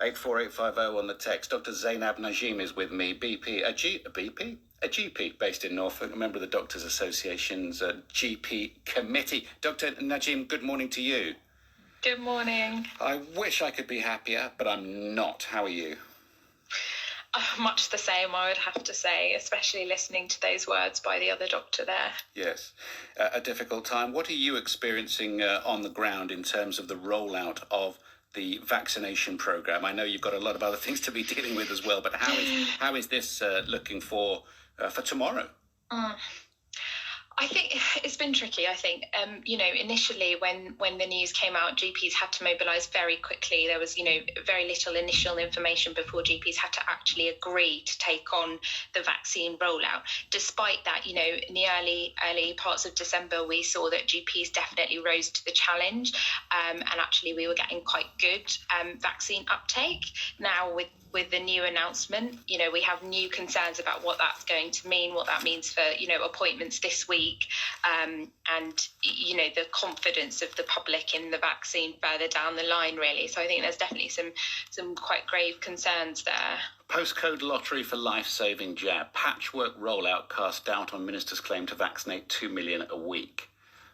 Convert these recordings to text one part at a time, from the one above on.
84850 on the text. Dr. Zainab Najim is with me, a GP based in Norfolk, a member of the Doctors Association's GP committee. Dr. Najim, good morning to you. Good morning. I wish I could be happier, but I'm not. How are you? Much the same, I would have to say, especially listening to those words by the other doctor there. Yes, a difficult time. What are you experiencing on the ground in terms of the rollout of the vaccination program? I know you've got a lot of other things to be dealing with as well, but how is this looking for tomorrow? I think it's been tricky. I think, initially when the news came out, GPs had to mobilise very quickly. There was, very little initial information before GPs had to actually agree to take on the vaccine rollout. Despite that, in the early parts of December, we saw that GPs definitely rose to the challenge, and actually we were getting quite good vaccine uptake. Now with the new announcement, we have new concerns about what that's going to mean, what that means for, appointments this week, and, the confidence of the public in the vaccine further down the line, really. So I think there's definitely some quite grave concerns there. Postcode lottery for life-saving jab. Patchwork rollout cast doubt on minister's claim to vaccinate 2 million a week.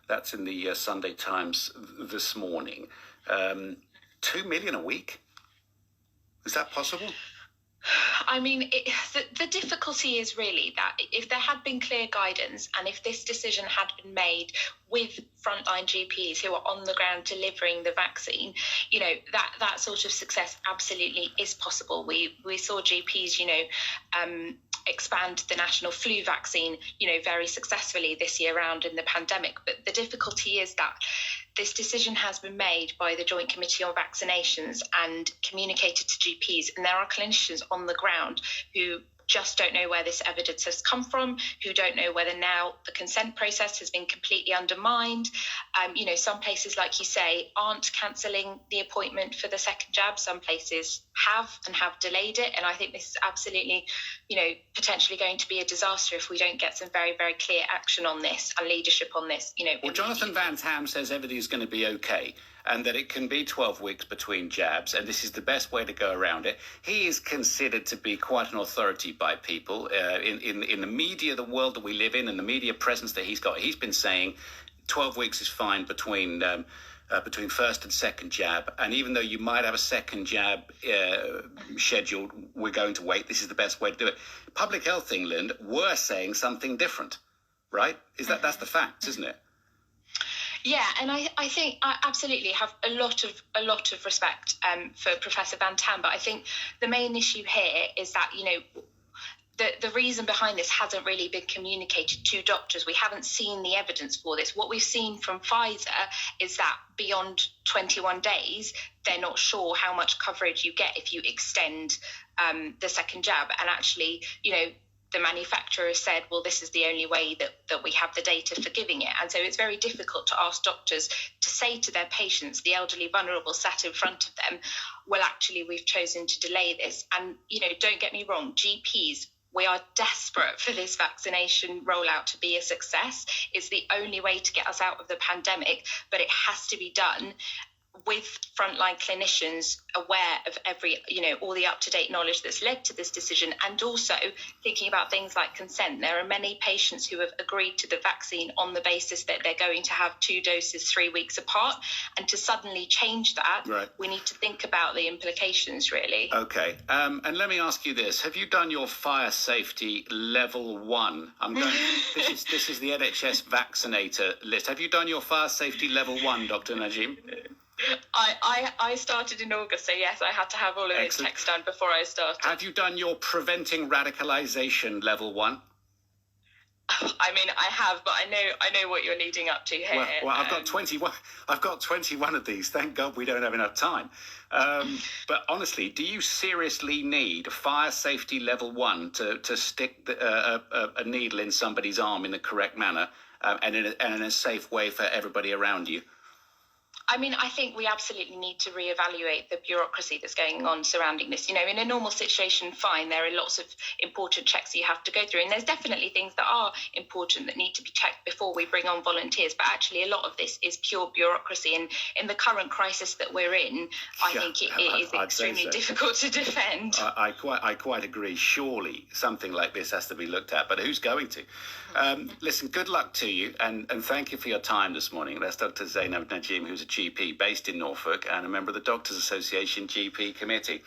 That's in the Sunday Times this morning. 2 million a week? Is that possible? I mean, the difficulty is really that if there had been clear guidance and if this decision had been made with frontline GPs who are on the ground delivering the vaccine, that sort of success absolutely is possible. We saw GPs, expand the national flu vaccine, very successfully this year round in the pandemic. But the difficulty is that this decision has been made by the Joint Committee on Vaccinations and communicated to GPs, and there are clinicians on the ground who just don't know where this evidence has come from, who don't know whether now the consent process has been completely undermined. Some places, like you say, aren't cancelling the appointment for the second jab. Some places have delayed it. And I think this is absolutely, potentially going to be a disaster if we don't get some very, very clear action on this and leadership on this. Well, Jonathan Van Tam says everything's going to be okay, and that it can be 12 weeks between jabs, and this is the best way to go around it. He is considered to be quite an authority by people in the media, the world that we live in, and the media presence that he's got. He's been saying 12 weeks is fine between first and second jab, and even though you might have a second jab scheduled, we're going to wait. This is the best way to do it. Public Health England were saying something different, right? That's the facts, isn't it? Yeah, and I think I absolutely have a lot of respect for Professor Van Tam, but I think the main issue here is that, the reason behind this hasn't really been communicated to doctors. We haven't seen the evidence for this. What we've seen from Pfizer is that beyond 21 days, they're not sure how much coverage you get if you extend the second jab. And actually, the manufacturer said, well, this is the only way that we have the data for giving it. And so it's very difficult to ask doctors to say to their patients, the elderly vulnerable sat in front of them, well, actually, we've chosen to delay this. And, don't get me wrong, GPs, we are desperate for this vaccination rollout to be a success. It's the only way to get us out of the pandemic, but it has to be done with frontline clinicians aware of all the up-to-date knowledge that's led to this decision, and also thinking about things like consent. There are many patients who have agreed to the vaccine on the basis that they're going to have 2 doses 3 weeks apart, and to suddenly change that, right, we need to think about the implications, really. Okay, and let me ask you this. Have you done your fire safety level 1? This is the NHS vaccinator list. Have you done your fire safety level 1, Dr. Najim? I started in August, so yes, I had to have all of this text done before I started. Have you done your preventing radicalisation level 1? I mean, I have, but I know what you're leading up to here. Well, I've got 21. I've got 21 of these. Thank God we don't have enough time. But honestly, do you seriously need fire safety level 1 to stick a needle in somebody's arm in the correct manner and in a safe way for everybody around you? I mean, I think we absolutely need to reevaluate the bureaucracy that's going on surrounding this. You know, in a normal situation, fine, there are lots of important checks you have to go through. And there's definitely things that are important that need to be checked before we bring on volunteers. But actually, a lot of this is pure bureaucracy. And in the current crisis that we're in, I think it is extremely difficult to defend. I quite agree. Surely something like this has to be looked at. But who's going to? Listen, good luck to you. And thank you for your time this morning. That's Dr. Zainab Najim, who's a GP based in Norfolk and a member of the Doctors Association GP Committee.